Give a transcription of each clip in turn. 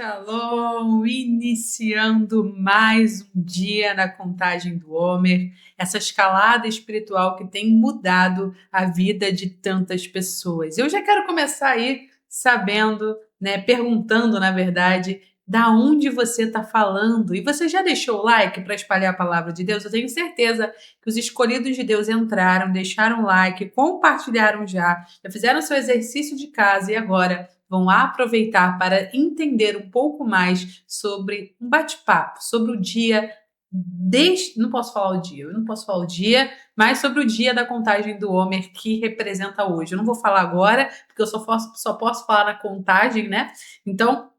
Shalom, iniciando mais um dia na contagem do Homer, essa escalada espiritual que tem mudado a vida de tantas pessoas. Eu já quero começar aí sabendo, né, perguntando, na verdade, da onde você está falando. E você já deixou o like para espalhar a palavra de Deus? Eu tenho certeza que os escolhidos de Deus entraram, deixaram o like, compartilharam já fizeram seu exercício de casa e agora vão aproveitar para entender um pouco mais sobre um bate-papo, sobre o dia não posso falar o dia, eu não posso falar o dia, mas sobre o dia da contagem do Homer que representa hoje. Eu não vou falar agora, porque eu só posso falar na contagem, né? Então,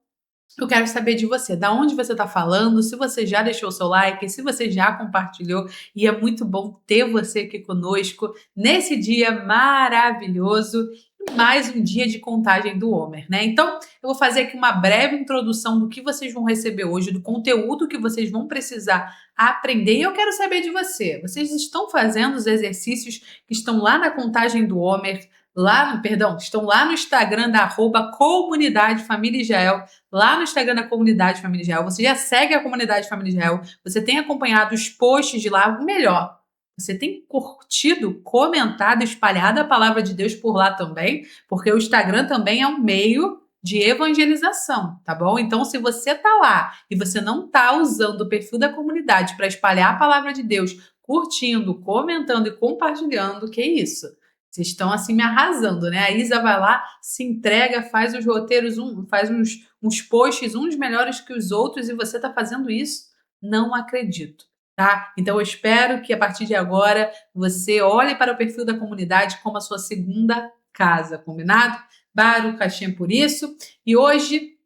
eu quero saber de você, da onde você está falando, se você já deixou o seu like, se você já compartilhou, e é muito bom ter você aqui conosco nesse dia maravilhoso, mais um dia de contagem do Homer, né? Então, eu vou fazer aqui uma breve introdução do que vocês vão receber hoje, do conteúdo que vocês vão precisar aprender, e eu quero saber de você. Vocês estão fazendo os exercícios que estão lá na contagem do Homer, estão lá no Instagram da @comunidade Família Israel, lá no Instagram da Comunidade Família Israel. Você já segue a Comunidade Família Israel, você tem acompanhado os posts de lá, o melhor. Você tem curtido, comentado, espalhado a palavra de Deus por lá também, porque o Instagram também é um meio de evangelização, tá bom? Então, se você tá lá e você não tá usando o perfil da comunidade para espalhar a palavra de Deus, curtindo, comentando e compartilhando, que isso? Vocês estão assim me arrasando, né? A Isa vai lá, se entrega, faz os roteiros, faz uns posts, uns melhores que os outros, e você está fazendo isso? Não acredito, tá? Então eu espero que a partir de agora você olhe para o perfil da comunidade como a sua segunda casa, combinado? Baruch Hashem por isso. E hoje,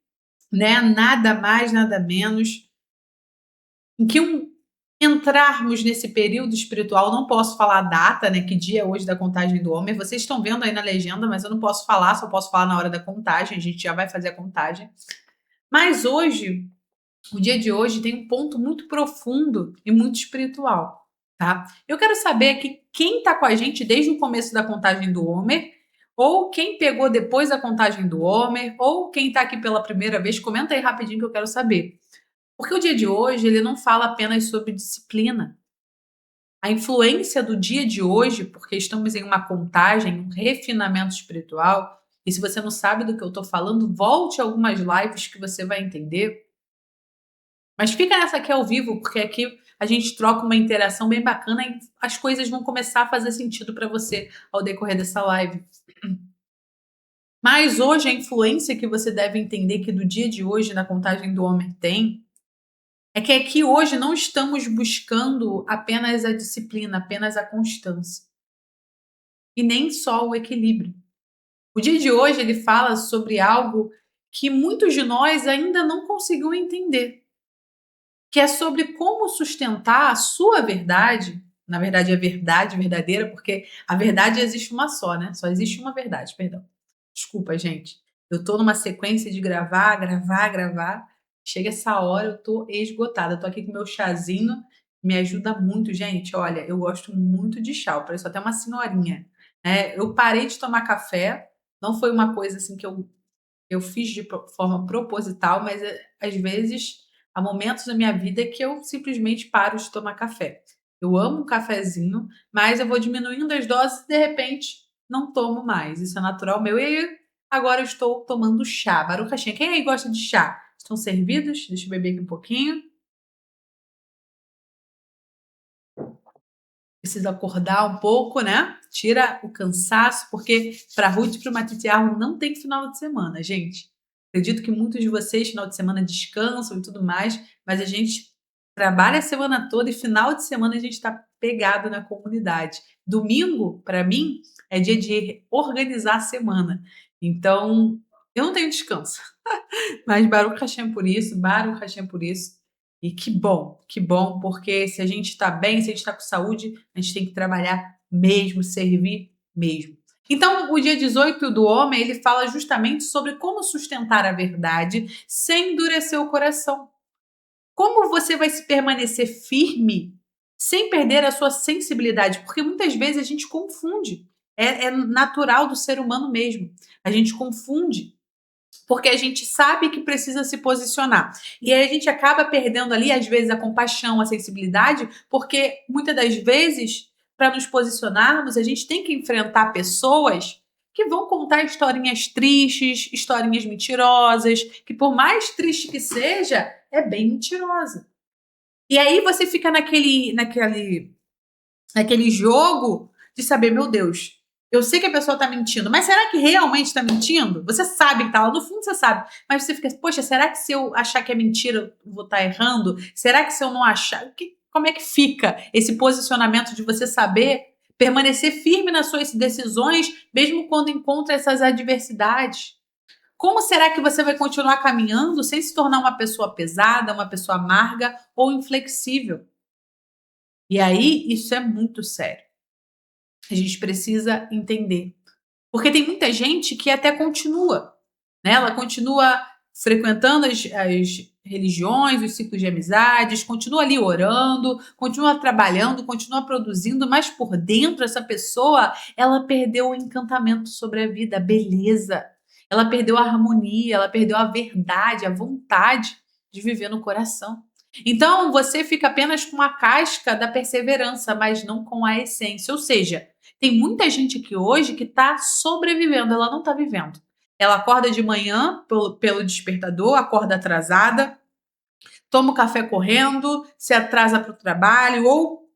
né, nada mais, nada menos em que entrarmos nesse período espiritual. Não posso falar a data, né? Que dia é hoje da contagem do Homer. Vocês estão vendo aí na legenda, mas eu não posso falar, só posso falar na hora da contagem. A gente já vai fazer a contagem. Mas hoje, o dia de hoje tem um ponto muito profundo e muito espiritual, tá? Eu quero saber aqui quem está com a gente desde o começo da contagem do Homer, ou quem pegou depois da contagem do Homer, ou quem está aqui pela primeira vez. Comenta aí rapidinho que eu quero saber. Porque o dia de hoje, ele não fala apenas sobre disciplina. A influência do dia de hoje, porque estamos em uma contagem, um refinamento espiritual, e se você não sabe do que eu estou falando, volte a algumas lives que você vai entender. Mas fica nessa aqui ao vivo, porque aqui a gente troca uma interação bem bacana e as coisas vão começar a fazer sentido para você ao decorrer dessa live. Mas hoje a influência que você deve entender que do dia de hoje na contagem do Homer tem é que aqui hoje não estamos buscando apenas a disciplina, apenas a constância. E nem só o equilíbrio. O dia de hoje ele fala sobre algo que muitos de nós ainda não conseguiram entender, que é sobre como sustentar a sua verdade, na verdade a verdade verdadeira, porque a verdade existe uma só, né? Só existe uma verdade, perdão. Desculpa, gente. Eu tô numa sequência de gravar, gravar, gravar. Chega essa hora, eu tô esgotada. Eu tô aqui com meu chazinho, me ajuda muito, gente. Olha, eu gosto muito de chá, eu pareço até uma senhorinha. Né? Eu parei de tomar café, não foi uma coisa assim que eu fiz de forma proposital, mas às vezes há momentos na minha vida que eu simplesmente paro de tomar café. Eu amo um cafezinho, mas eu vou diminuindo as doses e de repente não tomo mais. Isso é natural meu. E aí, agora eu estou tomando chá. Baruch Hashem. Quem aí gosta de chá? Estão servidos? Deixa eu beber aqui um pouquinho. Precisa acordar um pouco, né? Tira o cansaço, porque para Ruth e para o Matitiarro não tem final de semana, gente. Acredito que muitos de vocês, final de semana, descansam e tudo mais, mas a gente trabalha a semana toda e final de semana a gente está pegado na comunidade. Domingo, para mim, é dia de organizar a semana. Então, eu não tenho descanso. Mas Baruch Hashem por isso, Baruch Hashem por isso. E que bom, porque se a gente está bem, se a gente está com saúde, a gente tem que trabalhar mesmo, servir mesmo. Então, o dia 18 do homem, ele fala justamente sobre como sustentar a verdade sem endurecer o coração. Como você vai se permanecer firme sem perder a sua sensibilidade? Porque muitas vezes a gente confunde. É natural do ser humano mesmo. A gente confunde porque a gente sabe que precisa se posicionar. E aí a gente acaba perdendo ali, às vezes, a compaixão, a sensibilidade, porque muitas das vezes, para nos posicionarmos, a gente tem que enfrentar pessoas que vão contar historinhas tristes, historinhas mentirosas, que por mais triste que seja, é bem mentirosa. E aí você fica naquele jogo de saber, meu Deus, eu sei que a pessoa tá mentindo, mas será que realmente tá mentindo? Você sabe que tá lá no fundo, você sabe. Mas você fica, poxa, será que se eu achar que é mentira, eu vou estar errando? Será que se eu não achar. Como é que fica esse posicionamento de você saber permanecer firme nas suas decisões, mesmo quando encontra essas adversidades? Como será que você vai continuar caminhando sem se tornar uma pessoa pesada, uma pessoa amarga ou inflexível? E aí, isso é muito sério. A gente precisa entender. Porque tem muita gente que até continua, né? Ela continua frequentando as religiões, os ciclos de amizades, continua ali orando, continua trabalhando, continua produzindo, mas por dentro essa pessoa, ela perdeu o encantamento sobre a vida, a beleza. Ela perdeu a harmonia, ela perdeu a verdade, a vontade de viver no coração. Então, você fica apenas com a casca da perseverança, mas não com a essência. Ou seja, tem muita gente aqui hoje que está sobrevivendo, ela não está vivendo. Ela acorda de manhã pelo despertador, acorda atrasada, toma o café correndo, se atrasa para o trabalho ou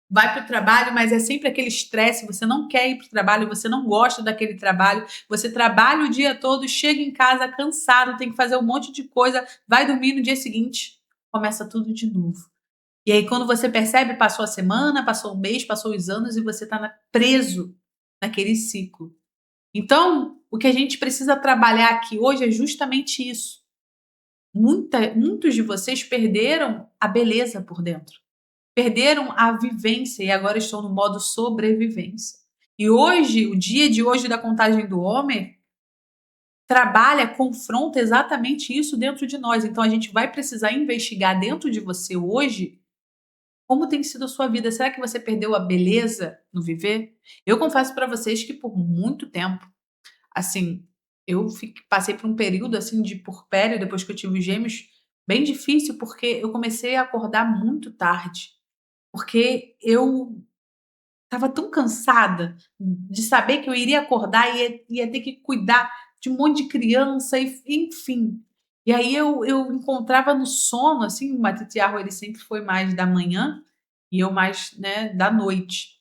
vai para o trabalho, mas é sempre aquele estresse. Você não quer ir para o trabalho, você não gosta daquele trabalho, você trabalha o dia todo, chega em casa cansado, tem que fazer um monte de coisa, vai dormir no dia seguinte, começa tudo de novo. E aí, quando você percebe, passou a semana, passou o mês, passou os anos e você está preso naquele ciclo. Então, o que a gente precisa trabalhar aqui hoje é justamente isso. Muitos de vocês perderam a beleza por dentro, perderam a vivência e agora estão no modo sobrevivência. E hoje, o dia de hoje da contagem do homem, trabalha, confronta exatamente isso dentro de nós. Então, a gente vai precisar investigar dentro de você hoje como tem sido a sua vida. Será que você perdeu a beleza no viver? Eu confesso para vocês que por muito tempo, assim, passei por um período assim de puerpério depois que eu tive os gêmeos, bem difícil, porque eu comecei a acordar muito tarde, porque eu estava tão cansada de saber que eu iria acordar e ia ter que cuidar de um monte de criança, e, enfim. E aí eu encontrava no sono, assim, o Matitiarro ele sempre foi mais da manhã e eu mais, né, da noite.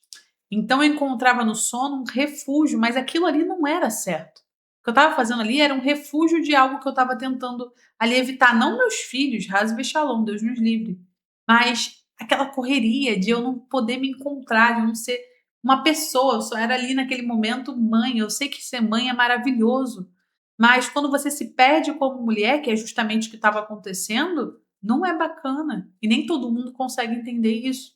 Então eu encontrava no sono um refúgio, mas aquilo ali não era certo. O que eu estava fazendo ali era um refúgio de algo que eu estava tentando ali evitar. Não meus filhos, Hasbe Shalom, Deus nos livre. Mas aquela correria de eu não poder me encontrar, de eu não ser uma pessoa. Eu só era ali naquele momento mãe. Eu sei que ser mãe é maravilhoso. Mas quando você se perde como mulher, que é justamente o que estava acontecendo, não é bacana. E nem todo mundo consegue entender isso.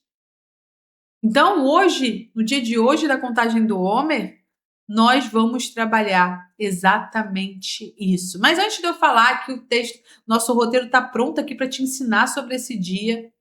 Então, hoje, no dia de hoje da contagem do Homer, nós vamos trabalhar exatamente isso. Mas antes de eu falar que o texto, nosso roteiro está pronto aqui para te ensinar sobre esse dia,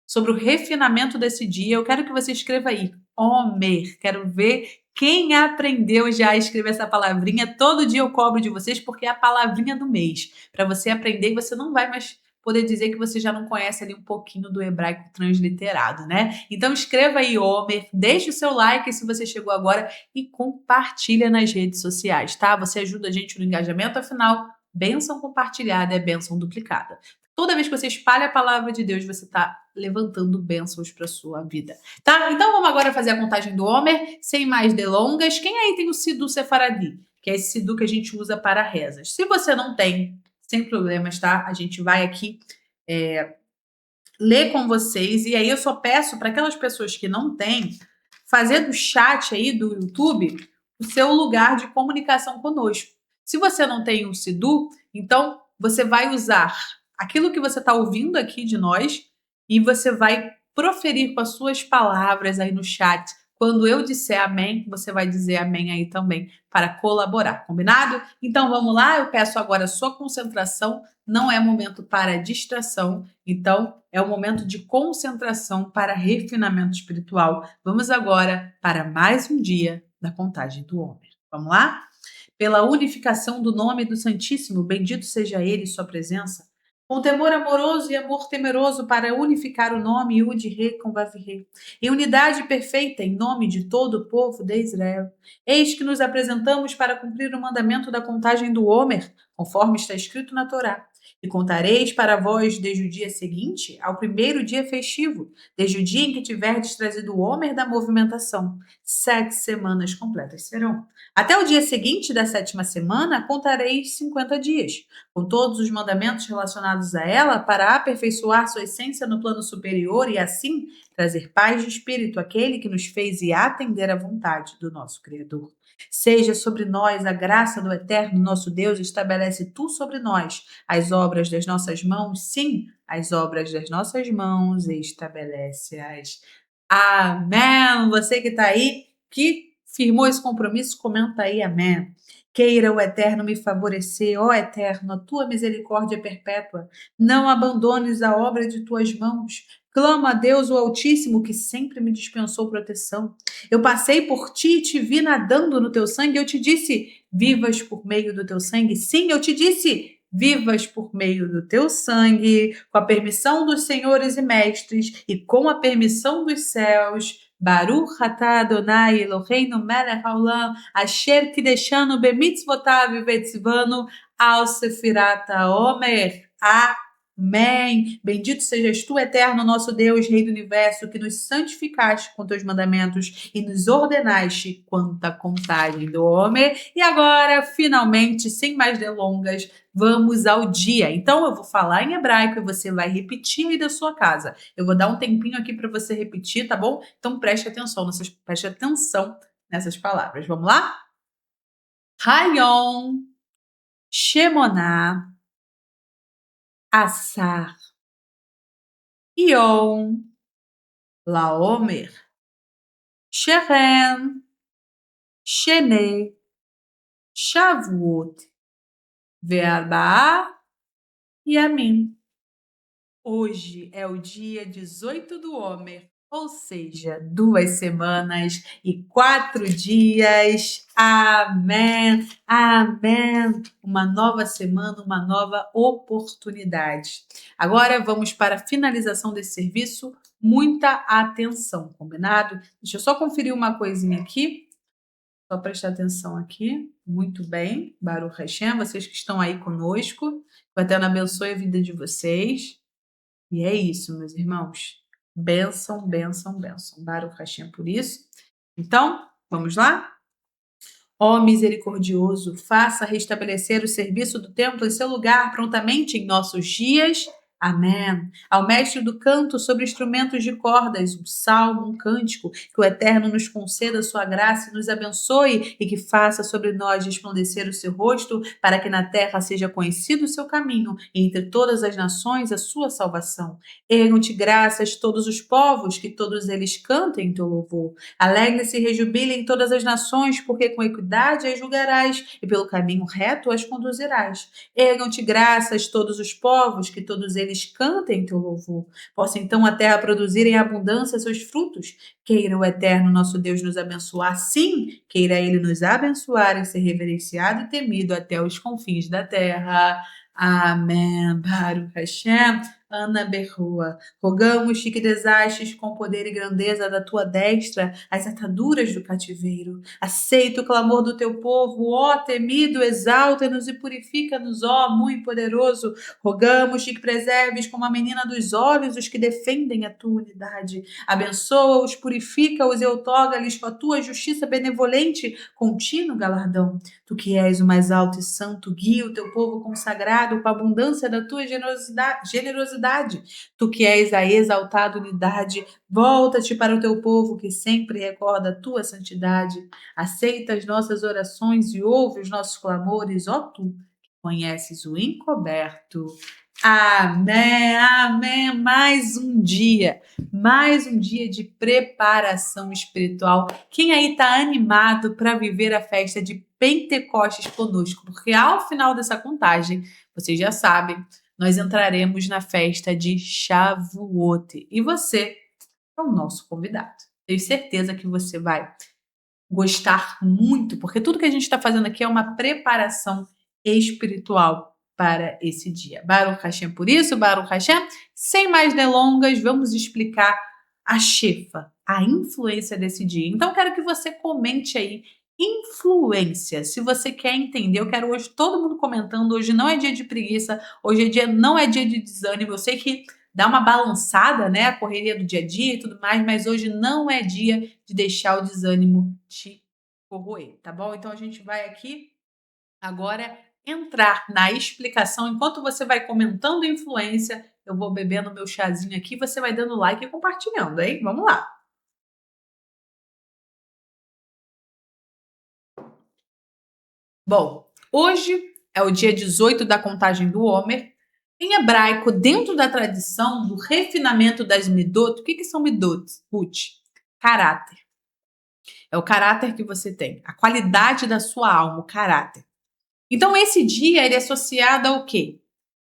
sobre o refinamento desse dia, eu quero que você escreva aí, Homer. Quero ver quem aprendeu já a escrever essa palavrinha. Todo dia eu cobro de vocês porque é a palavrinha do mês. Para você aprender, você não vai mais poder dizer que você já não conhece ali um pouquinho do hebraico transliterado, né? Então escreva aí, Homer, deixe o seu like se você chegou agora e compartilha nas redes sociais, tá? Você ajuda a gente no engajamento, afinal, bênção compartilhada é bênção duplicada. Toda vez que você espalha a palavra de Deus, você está levantando bênçãos para sua vida, tá? Então vamos agora fazer a contagem do Homer, sem mais delongas. Quem aí tem o Sidu Sefaradi, que é esse Sidu que a gente usa para rezas? Se você não tem, sem problemas, tá? A gente vai aqui ler com vocês, e aí eu só peço para aquelas pessoas que não têm, fazer do chat aí do YouTube o seu lugar de comunicação conosco. Se você não tem o Sidu, então você vai usar aquilo que você está ouvindo aqui de nós e você vai proferir com as suas palavras aí no chat. Quando eu disser amém, você vai dizer amém aí também, para colaborar, combinado? Então vamos lá, eu peço agora a sua concentração, não é momento para distração, então é o momento de concentração para refinamento espiritual. Vamos agora para mais um dia da contagem do Homer. Vamos lá? pela unificação do nome do Santíssimo, bendito seja ele e sua presença, com temor amoroso e amor temeroso para unificar o nome Yud-Re com Vav-Re, em unidade perfeita em nome de todo o povo de Israel. Eis que nos apresentamos para cumprir o mandamento da contagem do Homer, conforme está escrito na Torá. E contareis para vós desde o dia seguinte ao primeiro dia festivo, desde o dia em que tiverdes trazido o Homer da movimentação. 7 semanas completas serão. Até o dia seguinte da 7ª semana, contareis 50 dias, com todos os mandamentos relacionados a ela, para aperfeiçoar sua essência no plano superior e, assim, trazer paz de espírito àquele que nos fez e atender à vontade do nosso Criador. Seja sobre nós a graça do Eterno, nosso Deus, estabelece tu sobre nós as obras das nossas mãos, sim, as obras das nossas mãos, estabelece-as. Amém. Você que está aí, que firmou esse compromisso, comenta aí, amém. Queira o Eterno me favorecer, ó Eterno, a tua misericórdia é perpétua. Não abandones a obra de tuas mãos. Clamo a Deus, o Altíssimo, que sempre me dispensou proteção. Eu passei por ti e te vi nadando no teu sangue. Eu te disse, vivas por meio do teu sangue. Sim, eu te disse, vivas por meio do teu sangue, com a permissão dos senhores e mestres e com a permissão dos céus. Baruch atah Adonai Eloheinu melech haolam asher kideshanu bemitzvotav vetzivanu al sefirat haomer. Amém. Bendito sejas tu, Eterno, nosso Deus, Rei do Universo, que nos santificaste com teus mandamentos e nos ordenaste quanto à contagem do homem. E agora, finalmente, sem mais delongas, vamos ao dia. Então, eu vou falar em hebraico e você vai repetir aí da sua casa. Eu vou dar um tempinho aqui para você repetir, tá bom? Então, preste atenção nessas palavras. Vamos lá? Hayom, Shemonah, Asar, Yom, Laomer, Sheren, Shene, Shavuot, Ve'arba'ah e Yamim. Hoje é o dia 18 do Homer, ou seja, 2 semanas e 4 dias. Amém, amém. Uma nova semana, uma nova oportunidade. Agora vamos para a finalização desse serviço. Muita atenção, combinado? Deixa eu só conferir uma coisinha aqui. Só prestar atenção aqui. Muito bem. Baruch Hashem, vocês que estão aí conosco. Que o Eterno abençoe a vida de vocês. E é isso, meus irmãos. Bênção, bênção, bênção. Baruch Hashem por isso. Então, vamos lá? Ó misericordioso, faça restabelecer o serviço do templo em seu lugar prontamente em nossos dias. Amém. Ao mestre do canto sobre instrumentos de cordas, um salmo, um cântico, que o Eterno nos conceda sua graça e nos abençoe e que faça sobre nós resplandecer o seu rosto, para que na terra seja conhecido o seu caminho e entre todas as nações a sua salvação. Ergam-te graças todos os povos, que todos eles cantem teu louvor. Alegrem-se e rejubilem todas as nações, porque com equidade as julgarás e pelo caminho reto as conduzirás. Ergam-te graças todos os povos, que todos eles cantem teu louvor. Possa então a terra produzir em abundância seus frutos. Queira o Eterno nosso Deus nos abençoar, sim, queira ele nos abençoar e ser reverenciado e temido até os confins da terra. Amém. Baruch Hashem. Ana Berrua, rogamos-te que desastes com poder e grandeza da tua destra as ataduras do cativeiro. Aceita o clamor do teu povo, ó temido, exalta-nos e purifica-nos, ó muito poderoso. Rogamos-te que preserves como a menina dos olhos os que defendem a tua unidade. Abençoa-os, purifica-os e outorga-lhes com a tua justiça benevolente, contínuo galardão. Tu que és o mais alto e santo, guia o teu povo consagrado com a abundância da tua generosidade. Tu que és a exaltada unidade, volta-te para o teu povo que sempre recorda a tua santidade. Aceita as nossas orações e ouve os nossos clamores, ó tu, que conheces o encoberto. Amém, amém. Mais um dia de preparação espiritual. Quem aí está animado para viver a festa de Pentecostes conosco? Porque ao final dessa contagem, vocês já sabem, nós entraremos na festa de Shavuot. E você é o nosso convidado. Tenho certeza que você vai gostar muito, porque tudo que a gente está fazendo aqui é uma preparação espiritual para esse dia. Baruch Hashem por isso, Baruch Hashem. Sem mais delongas, vamos explicar a Shefa, a influência desse dia. Então, quero que você comente aí, influência. Se você quer entender, eu quero hoje todo mundo comentando. Hoje não é dia de preguiça, não é dia de desânimo. Eu sei que dá uma balançada, né? A correria do dia a dia e tudo mais, mas hoje não é dia de deixar o desânimo te corroer, tá bom? Então a gente vai aqui agora entrar na explicação. Enquanto você vai comentando a influência, eu vou bebendo meu chazinho aqui, você vai dando like e compartilhando, hein? Vamos lá. Bom, hoje é o dia 18 da contagem do Homer. Em hebraico, dentro da tradição do refinamento das midot, o que são midot, Ruth? Caráter. É o caráter que você tem, a qualidade da sua alma, o caráter. Então, esse dia ele é associado ao quê?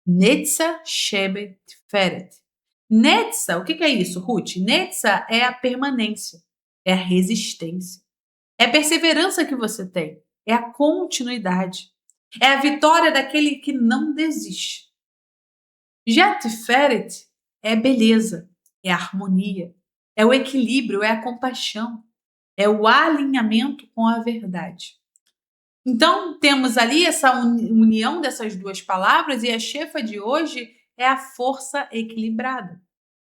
Netza Shebet Feret. Netza, o que é isso, Ruth? Netza é a permanência, é a resistência, é a perseverança que você tem, é a continuidade, é a vitória daquele que não desiste. Já Tiferet é beleza, é a harmonia, é o equilíbrio, é a compaixão, é o alinhamento com a verdade. Então, temos ali essa união dessas duas palavras e a Shefa de hoje é a força equilibrada.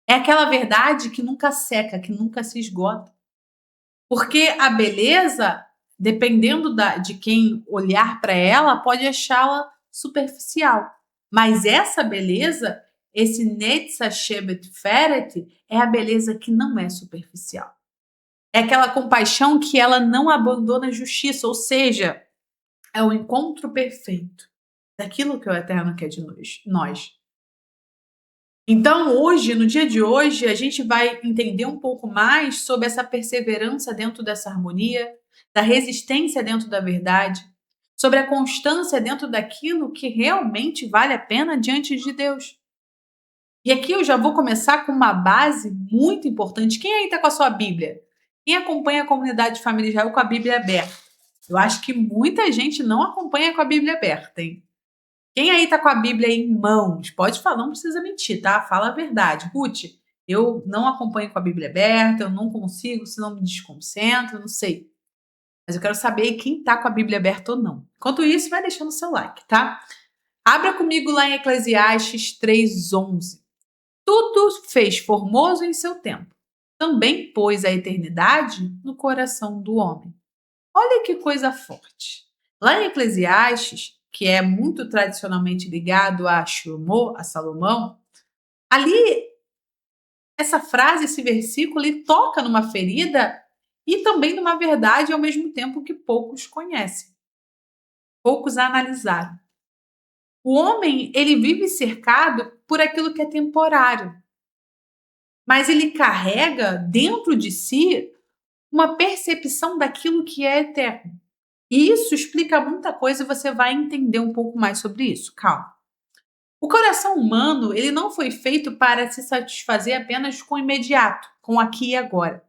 É aquela verdade que nunca seca, que nunca se esgota. Porque a beleza, dependendo de quem olhar para ela, pode achá-la superficial. Mas essa beleza, esse Netza Shebet Feret, é a beleza que não é superficial. É aquela compaixão que ela não abandona a justiça, ou seja, é o encontro perfeito daquilo que o Eterno quer de nós. Então, hoje, no dia de hoje, a gente vai entender um pouco mais sobre essa perseverança dentro dessa harmonia, da resistência dentro da verdade, sobre a constância dentro daquilo que realmente vale a pena diante de Deus. E aqui eu já vou começar com uma base muito importante. Quem aí está com a sua Bíblia? Quem acompanha a comunidade de família Israel com a Bíblia aberta? Eu acho que muita gente não acompanha com a Bíblia aberta, hein? Quem aí tá com a Bíblia em mãos? Pode falar, não precisa mentir, tá? Fala a verdade. Ruth, eu não acompanho com a Bíblia aberta, eu não consigo, senão me desconcentro, não sei. Mas eu quero saber quem tá com a Bíblia aberta ou não. Enquanto isso, vai deixando o seu like, tá? Abra comigo lá em Eclesiastes 3:11. Tudo fez formoso em seu tempo. Também pôs a eternidade no coração do homem. Olha que coisa forte. Lá em Eclesiastes, que é muito tradicionalmente ligado a Shlomo, a Salomão, ali essa frase, esse versículo, ele toca numa ferida e também numa verdade ao mesmo tempo que poucos conhecem, poucos a analisaram. O homem, ele vive cercado por aquilo que é temporário, mas ele carrega dentro de si uma percepção daquilo que é eterno. E isso explica muita coisa e você vai entender um pouco mais sobre isso. Calma. O coração humano, ele não foi feito para se satisfazer apenas com o imediato, com o aqui e agora.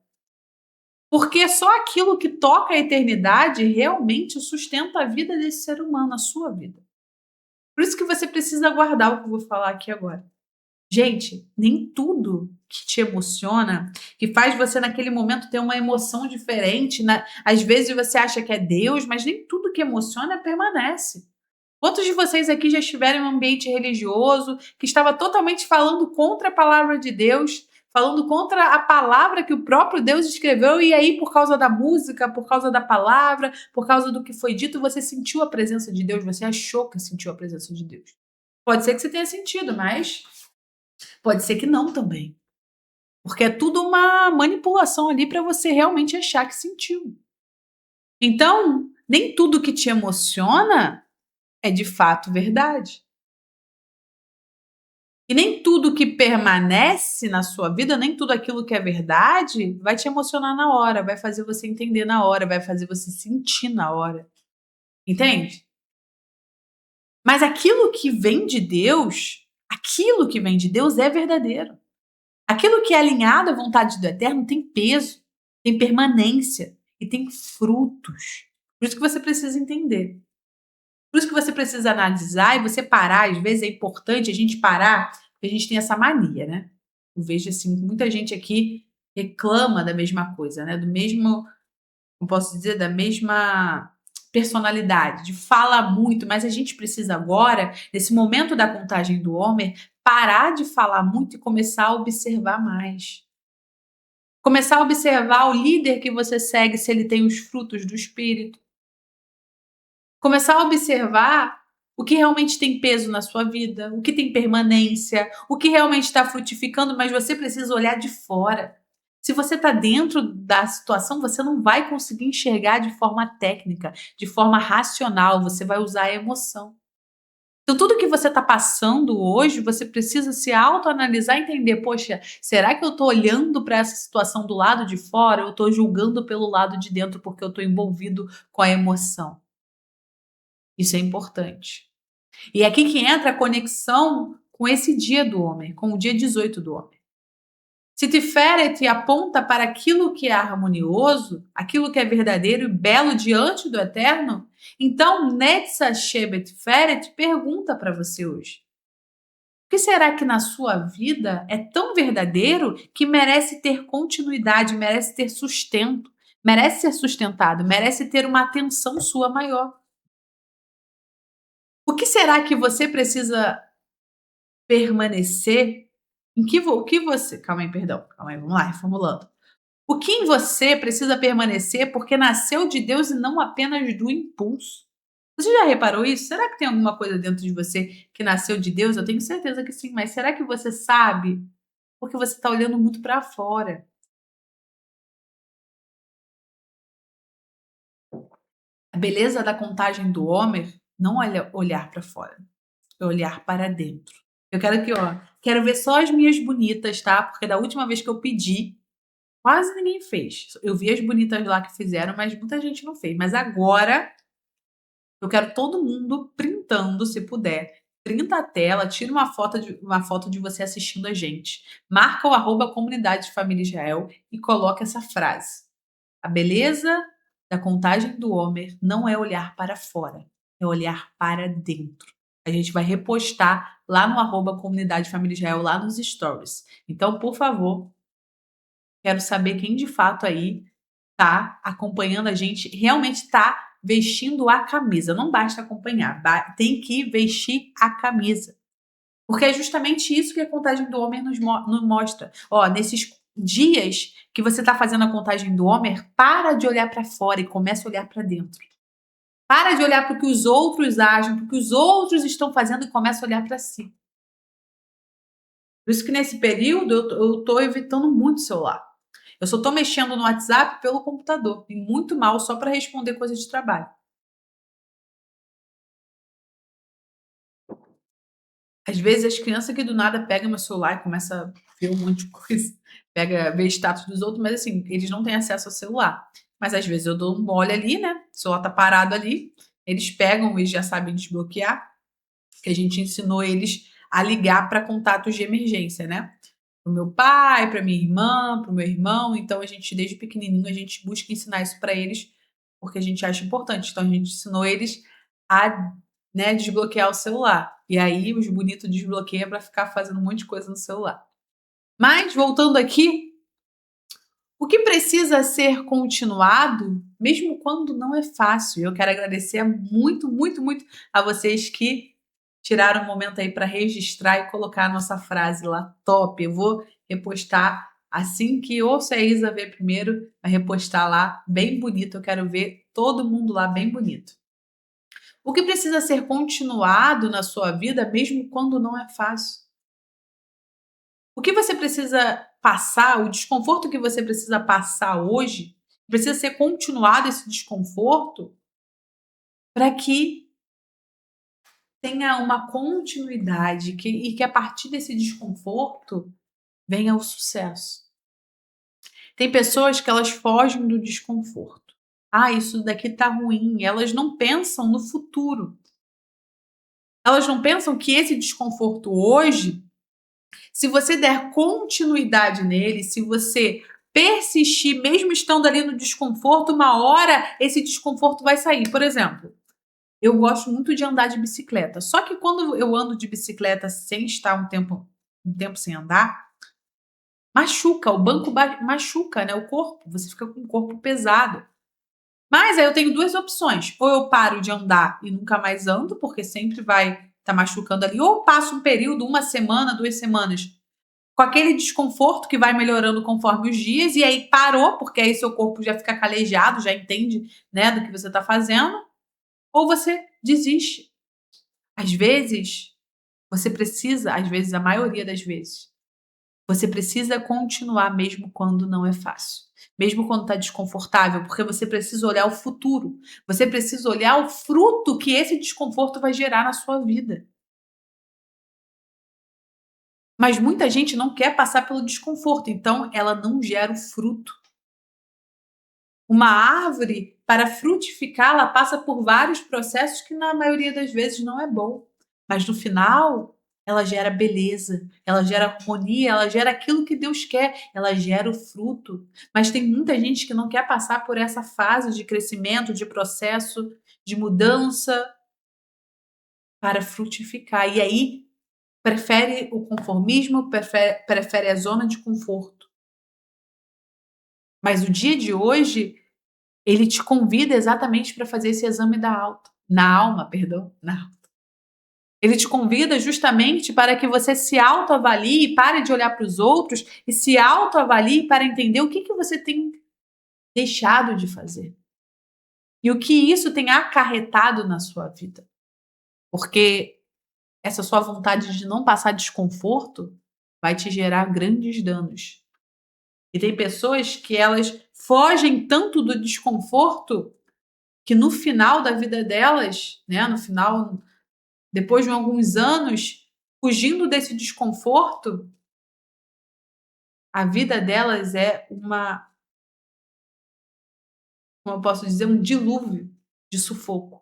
Porque só aquilo que toca a eternidade realmente sustenta a vida desse ser humano, a sua vida. Por isso que você precisa guardar o que eu vou falar aqui agora. Gente, nem tudo que te emociona, que faz você naquele momento ter uma emoção diferente, né? Às vezes você acha que é Deus, mas nem tudo que emociona permanece. Quantos de vocês aqui já estiveram em um ambiente religioso que estava totalmente falando contra a palavra de Deus, falando contra a palavra que o próprio Deus escreveu, e aí, por causa da música, por causa da palavra, por causa do que foi dito, você sentiu a presença de Deus, você achou que sentiu a presença de Deus? Pode ser que você tenha sentido, mas pode ser que não também. Porque é tudo uma manipulação ali para você realmente achar que sentiu. Então, nem tudo que te emociona é de fato verdade. E nem tudo que permanece na sua vida, nem tudo aquilo que é verdade, vai te emocionar na hora, vai fazer você entender na hora, vai fazer você sentir na hora. Entende? Mas aquilo que vem de Deus é verdadeiro. Aquilo que é alinhado à vontade do Eterno tem peso, tem permanência. e tem frutos. Por isso que você precisa entender. Por isso que você precisa analisar e você parar. Às vezes é importante a gente parar, porque a gente tem essa mania, né? Eu vejo assim, muita gente aqui reclama da mesma coisa, né? Do mesmo, não posso dizer, da mesma personalidade, de fala muito, mas a gente precisa agora, nesse momento da contagem do Homer, parar de falar muito e começar a observar mais. Começar a observar o líder que você segue, se ele tem os frutos do espírito. Começar a observar o que realmente tem peso na sua vida, o que tem permanência, o que realmente está frutificando, mas você precisa olhar de fora. Se você está dentro da situação, você não vai conseguir enxergar de forma técnica, de forma racional, você vai usar a emoção. Então, tudo que você está passando hoje, você precisa se autoanalisar e entender: poxa, será que eu estou olhando para essa situação do lado de fora ou eu estou julgando pelo lado de dentro porque eu estou envolvido com a emoção? Isso é importante. E é aqui que entra a conexão com esse dia do homem, com o dia 18 do homem. Se Tiferet aponta para aquilo que é harmonioso, aquilo que é verdadeiro e belo diante do eterno, então Netzach Shebet Tiferet pergunta para você hoje: o que será que na sua vida é tão verdadeiro que merece ter continuidade, merece ter sustento, merece ser sustentado, merece ter uma atenção sua maior? O que será que você precisa permanecer? O que você. Calma aí, perdão. Calma aí, vamos lá, reformulando. O que em você precisa permanecer porque nasceu de Deus e não apenas do impulso? Você já reparou isso? Será que tem alguma coisa dentro de você que nasceu de Deus? Eu tenho certeza que sim, mas será que você sabe? Porque você está olhando muito para fora. A beleza da contagem do Homer não é olhar para fora, é olhar para dentro. Eu quero aqui, ó, quero ver só as minhas bonitas, tá? Porque da última vez que eu pedi, quase ninguém fez. Eu vi as bonitas lá que fizeram, mas muita gente não fez. Mas agora eu quero todo mundo printando, se puder. Printa a tela, tira uma foto de você assistindo a gente. Marca o arroba comunidade de família Israel e coloca essa frase. A beleza da contagem do Homer não é olhar para fora, é olhar para dentro. A gente vai repostar lá no arroba comunidade família Israel, lá nos stories. Então, por favor, quero saber quem de fato aí tá acompanhando a gente, realmente tá vestindo a camisa. Não basta acompanhar, tem que vestir a camisa. Porque é justamente isso que a contagem do Homer nos mostra. Ó, nesses dias que você tá fazendo a contagem do Homer, para de olhar para fora e começa a olhar para dentro. Para de olhar para o que os outros agem, para o que os outros estão fazendo e começa a olhar para si. Por isso que nesse período eu tô evitando muito o celular. Eu só tô mexendo no WhatsApp pelo computador, e muito mal só para responder coisas de trabalho. Às vezes as crianças que do nada pegam meu celular e começam a ver um monte de coisa, pega, ver status dos outros, mas assim, eles não têm acesso ao celular. Mas às vezes eu dou um mole ali, né? O celular tá parado ali, eles pegam e já sabem desbloquear, que a gente ensinou eles a ligar para contatos de emergência, né? Pro meu pai, para minha irmã, pro meu irmão. Então a gente, desde pequenininho, a gente busca ensinar isso para eles, porque a gente acha importante. Então a gente ensinou eles a, né, desbloquear o celular. E aí os bonitos desbloqueiam para ficar fazendo um monte de coisa no celular. Mas voltando aqui, o que precisa ser continuado, mesmo quando não é fácil. Eu quero agradecer muito, muito, muito a vocês que tiraram um momento aí para registrar e colocar a nossa frase lá, top. Eu vou repostar assim que ouça a Isa ver primeiro, vai repostar lá, bem bonito. Eu quero ver todo mundo lá bem bonito. O que precisa ser continuado na sua vida, mesmo quando não é fácil? O que você precisa passar, o desconforto que você precisa passar hoje, precisa ser continuado esse desconforto para que tenha uma continuidade e que a partir desse desconforto venha o sucesso. Tem pessoas que elas fogem do desconforto. Ah, isso daqui tá ruim. Elas não pensam no futuro. Elas não pensam que esse desconforto hoje, se você der continuidade nele, se você persistir, mesmo estando ali no desconforto, uma hora esse desconforto vai sair. Por exemplo, eu gosto muito de andar de bicicleta. Só que quando eu ando de bicicleta sem estar um tempo sem andar, machuca, o banco machuca, né, o corpo. Você fica com o corpo pesado. Mas aí eu tenho 2 opções: ou eu paro de andar e nunca mais ando, porque sempre vai estar machucando ali, ou passo um período, 1 semana, 2 semanas, com aquele desconforto que vai melhorando conforme os dias, e aí parou, porque aí seu corpo já fica calejado, já entende, né, do que você está fazendo, ou você desiste. Às vezes, às vezes, a maioria das vezes, você precisa continuar mesmo quando não é fácil, mesmo quando está desconfortável, porque você precisa olhar o futuro, você precisa olhar o fruto que esse desconforto vai gerar na sua vida. Mas muita gente não quer passar pelo desconforto, então ela não gera o fruto. Uma árvore, para frutificar, ela passa por vários processos que na maioria das vezes não é bom. Mas no final, ela gera beleza, ela gera harmonia, ela gera aquilo que Deus quer, ela gera o fruto. Mas tem muita gente que não quer passar por essa fase de crescimento, de processo, de mudança para frutificar. E aí prefere o conformismo, prefere a zona de conforto. Mas o dia de hoje ele te convida exatamente para fazer esse exame na alma, perdão, na alma. Ele te convida justamente para que você se autoavalie e pare de olhar para os outros e se autoavalie para entender o que você tem deixado de fazer e o que isso tem acarretado na sua vida. Porque essa sua vontade de não passar desconforto vai te gerar grandes danos. E tem pessoas que elas fogem tanto do desconforto que no final da vida delas, né, no final, depois de alguns anos, fugindo desse desconforto, a vida delas é como eu posso dizer, um dilúvio de sufoco.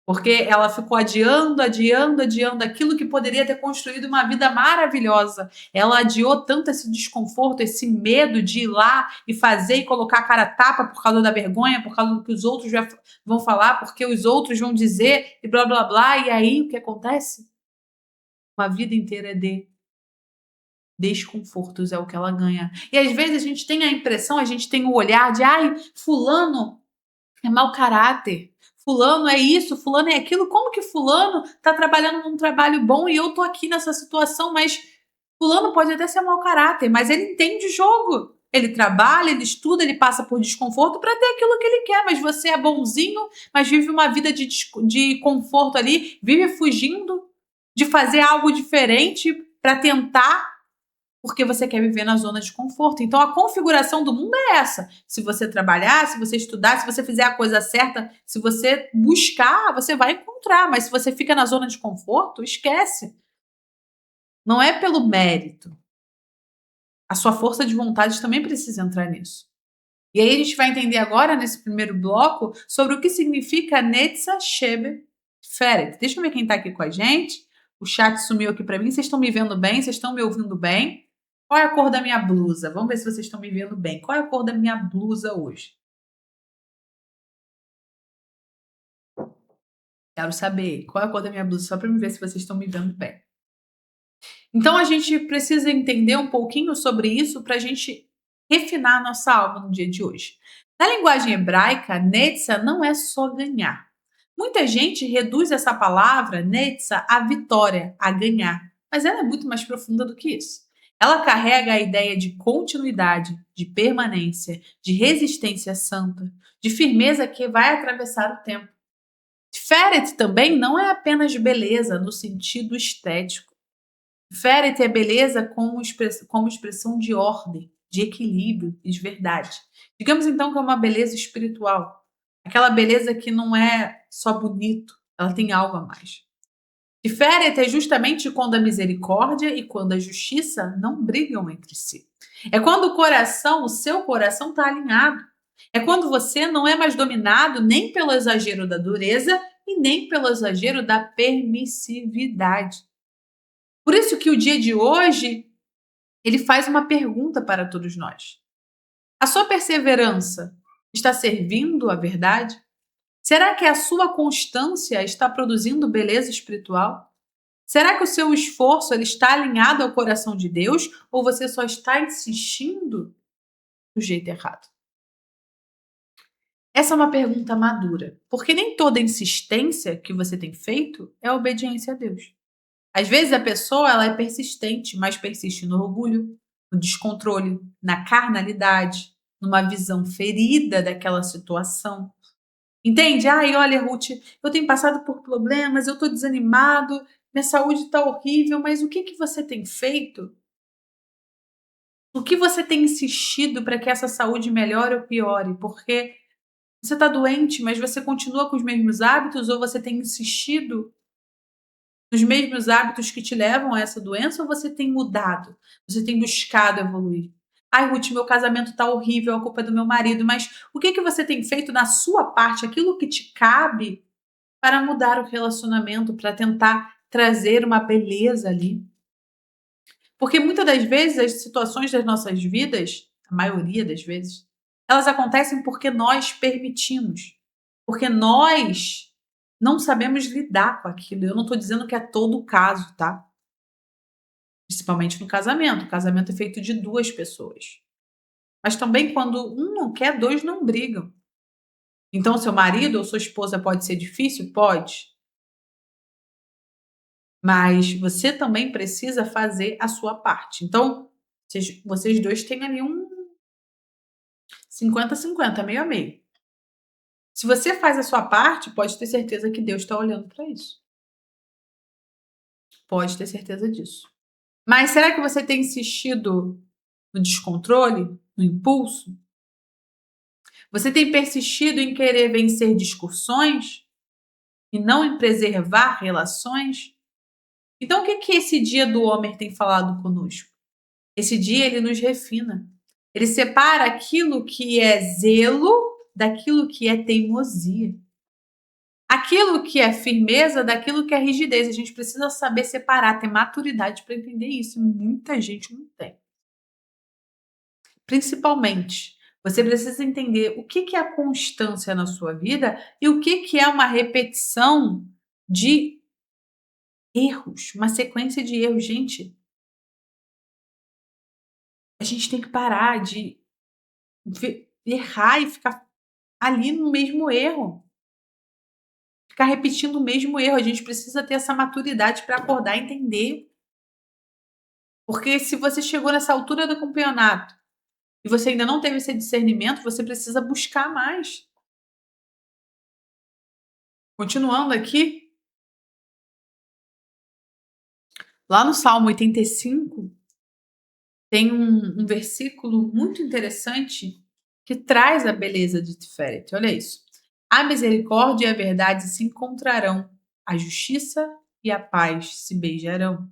Porque ela ficou adiando, adiando, adiando aquilo que poderia ter construído uma vida maravilhosa. Ela adiou tanto esse desconforto, esse medo de ir lá e fazer e colocar a cara a tapa por causa da vergonha, por causa do que os outros já vão falar, porque os outros vão dizer e blá blá blá. E aí o que acontece? Uma vida inteira de desconfortos é o que ela ganha. E às vezes a gente tem a impressão, a gente tem o olhar de, ai, fulano é mau caráter. Fulano é isso, fulano é aquilo. Como que fulano tá trabalhando num trabalho bom e eu tô aqui nessa situação, mas fulano pode até ser mau caráter, mas ele entende o jogo. Ele trabalha, ele estuda, ele passa por desconforto para ter aquilo que ele quer, mas você é bonzinho, mas vive uma vida de conforto ali, vive fugindo de fazer algo diferente para tentar porque você quer viver na zona de conforto. Então a configuração do mundo é essa. Se você trabalhar, se você estudar, se você fizer a coisa certa, se você buscar, você vai encontrar. Mas se você fica na zona de conforto, esquece. Não é pelo mérito. A sua força de vontade também precisa entrar nisso. E aí a gente vai entender agora, nesse primeiro bloco, sobre o que significa Netza Shebe Feret. Deixa eu ver quem está aqui com a gente. O chat sumiu aqui para mim. Vocês estão me vendo bem? Vocês estão me ouvindo bem? Qual é a cor da minha blusa? Vamos ver se vocês estão me vendo bem. Qual é a cor da minha blusa hoje? Quero saber qual é a cor da minha blusa, só para me ver se vocês estão me vendo bem. Então a gente precisa entender um pouquinho sobre isso para a gente refinar a nossa alma no dia de hoje. Na linguagem hebraica, netza não é só ganhar. Muita gente reduz essa palavra, netza, a vitória, a ganhar. Mas ela é muito mais profunda do que isso. Ela carrega a ideia de continuidade, de permanência, de resistência santa, de firmeza que vai atravessar o tempo. Feret também não é apenas beleza no sentido estético. Feret é beleza como expressão de ordem, de equilíbrio e de verdade. Digamos então que é uma beleza espiritual. Aquela beleza que não é só bonito, ela tem algo a mais. Tiferet é justamente quando a misericórdia e quando a justiça não brigam entre si. É quando o seu coração está alinhado. É quando você não é mais dominado nem pelo exagero da dureza e nem pelo exagero da permissividade. Por isso que o dia de hoje, ele faz uma pergunta para todos nós. A sua perseverança está servindo à verdade? Será que a sua constância está produzindo beleza espiritual? Será que o seu esforço ele está alinhado ao coração de Deus ou você só está insistindo do jeito errado? Essa é uma pergunta madura, porque nem toda insistência que você tem feito é obediência a Deus. Às vezes a pessoa ela é persistente, mas persiste no orgulho, no descontrole, na carnalidade, numa visão ferida daquela situação. Entende? Ai, olha, Ruth, eu tenho passado por problemas, eu estou desanimado, minha saúde está horrível, mas o que, que você tem feito? O que você tem insistido para que essa saúde melhore ou piore? Porque você está doente, mas você continua com os mesmos hábitos ou você tem insistido nos mesmos hábitos que te levam a essa doença ou você tem mudado? Você tem buscado evoluir? Ai, Ruth, meu casamento tá horrível, a culpa é do meu marido, mas o que que você tem feito na sua parte, aquilo que te cabe para mudar o relacionamento, para tentar trazer uma beleza ali? Porque muitas das vezes as situações das nossas vidas, a maioria das vezes, elas acontecem porque nós permitimos. Porque nós não sabemos lidar com aquilo. Eu não estou dizendo que é todo o caso, tá? Principalmente no casamento. O casamento é feito de duas pessoas. Mas também quando um não quer, dois não brigam. Então, seu marido ou sua esposa pode ser difícil? Pode. Mas você também precisa fazer a sua parte. Então, vocês dois têm ali um 50-50, meio a meio. Se você faz a sua parte, pode ter certeza que Deus está olhando para isso. Pode ter certeza disso. Mas será que você tem insistido no descontrole, no impulso? Você tem persistido em querer vencer discussões e não em preservar relações? Então, o que que esse dia do homem tem falado conosco? Esse dia ele nos refina. Ele separa aquilo que é zelo daquilo que é teimosia. Aquilo que é firmeza daquilo que é rigidez. A gente precisa saber separar, ter maturidade para entender isso. Muita gente não tem. Principalmente, você precisa entender o que que é a constância na sua vida e o que que é uma repetição de erros, uma sequência de erros. Gente, a gente tem que parar de errar e ficar ali no mesmo erro. Ficar repetindo o mesmo erro. A gente precisa ter essa maturidade para acordar e entender. Porque se você chegou nessa altura do campeonato e você ainda não teve esse discernimento, você precisa buscar mais. Continuando aqui, lá no Salmo 85, tem um versículo muito interessante que traz a beleza de Tiferet. Olha isso. A misericórdia e a verdade se encontrarão, a justiça e a paz se beijarão.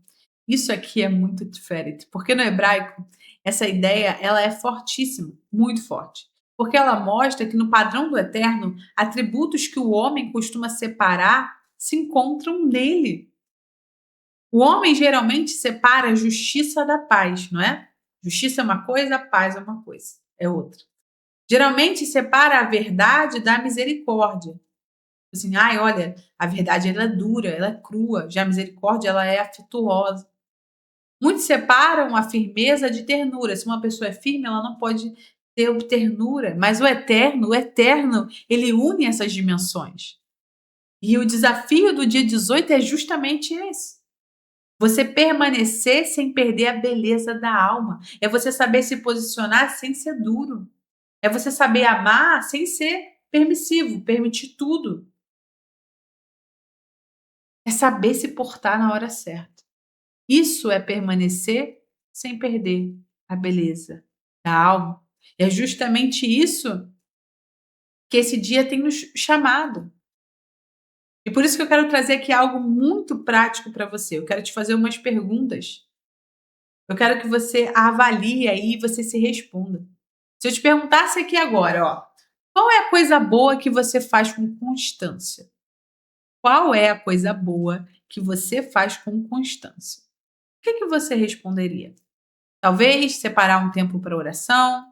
Isso aqui é muito Tiferet, porque no hebraico essa ideia ela é fortíssima, muito forte. Porque ela mostra que no padrão do eterno, atributos que o homem costuma separar se encontram nele. O homem geralmente separa a justiça da paz, não é? Justiça é uma coisa, a paz é uma coisa, é outra. Geralmente separa a verdade da misericórdia. Assim, ai, olha, a verdade ela é dura, ela é crua, já a misericórdia ela é afetuosa. Muitos separam a firmeza de ternura. Se uma pessoa é firme, ela não pode ter ternura, mas o eterno, ele une essas dimensões. E o desafio do dia 18 é justamente esse. Você permanecer sem perder a beleza da alma. É você saber se posicionar sem ser duro. É você saber amar sem ser permissivo, permitir tudo. É saber se portar na hora certa. Isso é permanecer sem perder a beleza da alma. É justamente isso que esse dia tem nos chamado. E por isso que eu quero trazer aqui algo muito prático para você. Eu quero te fazer umas perguntas. Eu quero que você avalie aí e você se responda. Se eu te perguntasse aqui agora, ó, qual é a coisa boa que você faz com constância? Qual é a coisa boa que você faz com constância? O que que você responderia? Talvez separar um tempo para oração,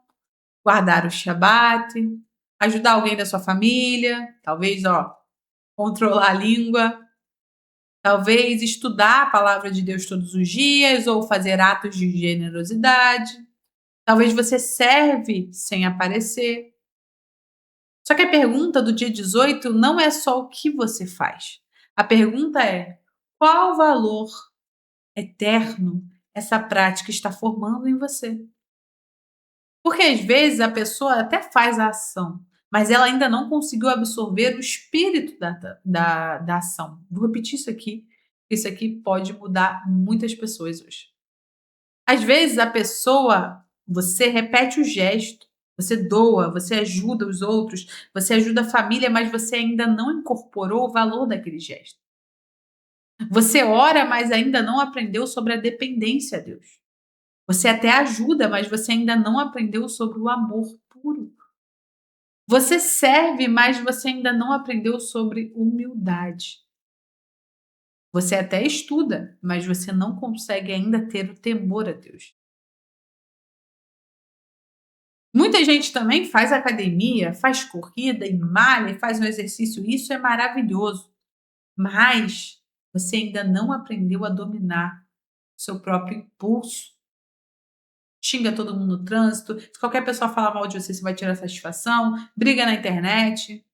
guardar o Shabat, ajudar alguém da sua família, talvez, controlar a língua, talvez estudar a palavra de Deus todos os dias ou fazer atos de generosidade. Talvez você serve sem aparecer. Só que a pergunta do dia 18 não é só o que você faz. A pergunta é: qual valor eterno essa prática está formando em você? Porque às vezes a pessoa até faz a ação, mas ela ainda não conseguiu absorver o espírito da ação. Vou repetir isso aqui, porque isso aqui pode mudar muitas pessoas hoje. Às vezes a pessoa, você repete o gesto, você doa, você ajuda os outros, você ajuda a família, mas você ainda não incorporou o valor daquele gesto. Você ora, mas ainda não aprendeu sobre a dependência a Deus. Você até ajuda, mas você ainda não aprendeu sobre o amor puro. Você serve, mas você ainda não aprendeu sobre humildade. Você até estuda, mas você não consegue ainda ter o temor a Deus. Muita gente também faz academia, faz corrida e malha, e faz um exercício, isso é maravilhoso. Mas você ainda não aprendeu a dominar o seu próprio impulso. Xinga todo mundo no trânsito, se qualquer pessoa falar mal de você, você vai tirar satisfação, briga na internet.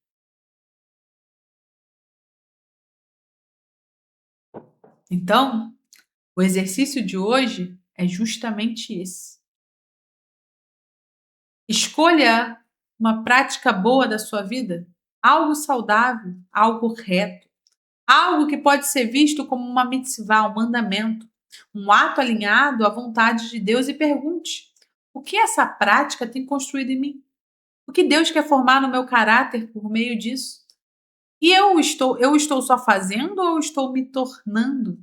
Então, o exercício de hoje é justamente esse. Escolha uma prática boa da sua vida, algo saudável, algo reto, algo que pode ser visto como uma mitzvah, um mandamento, um ato alinhado à vontade de Deus e pergunte: o que essa prática tem construído em mim? O que Deus quer formar no meu caráter por meio disso? E eu estou só fazendo ou eu estou me tornando?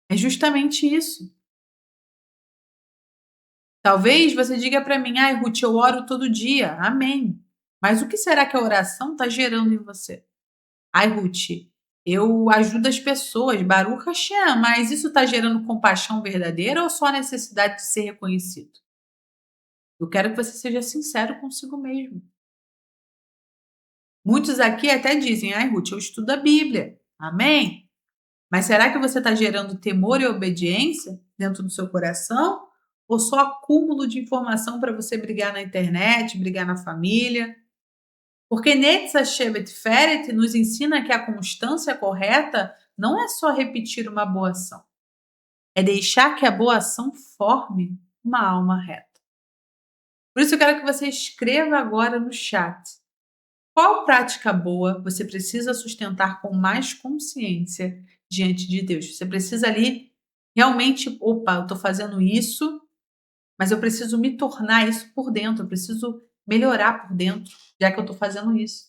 É justamente isso. Talvez você diga para mim: ai, Ruth, eu oro todo dia. Amém. Mas o que será que a oração está gerando em você? Ai, Ruth, eu ajudo as pessoas, Baruch Hashem, mas isso está gerando compaixão verdadeira ou só a necessidade de ser reconhecido? Eu quero que você seja sincero consigo mesmo. Muitos aqui até dizem: ai, Ruth, eu estudo a Bíblia. Amém? Mas será que você está gerando temor e obediência dentro do seu coração? Ou só acúmulo de informação para você brigar na internet, brigar na família? Porque Netzach Shevet Feret nos ensina que a constância correta não é só repetir uma boa ação, é deixar que a boa ação forme uma alma reta. Por isso eu quero que você escreva agora no chat: qual prática boa você precisa sustentar com mais consciência diante de Deus? Você precisa ali realmente, opa, eu estou fazendo isso, mas eu preciso me tornar isso por dentro, eu preciso melhorar por dentro, já que eu estou fazendo isso.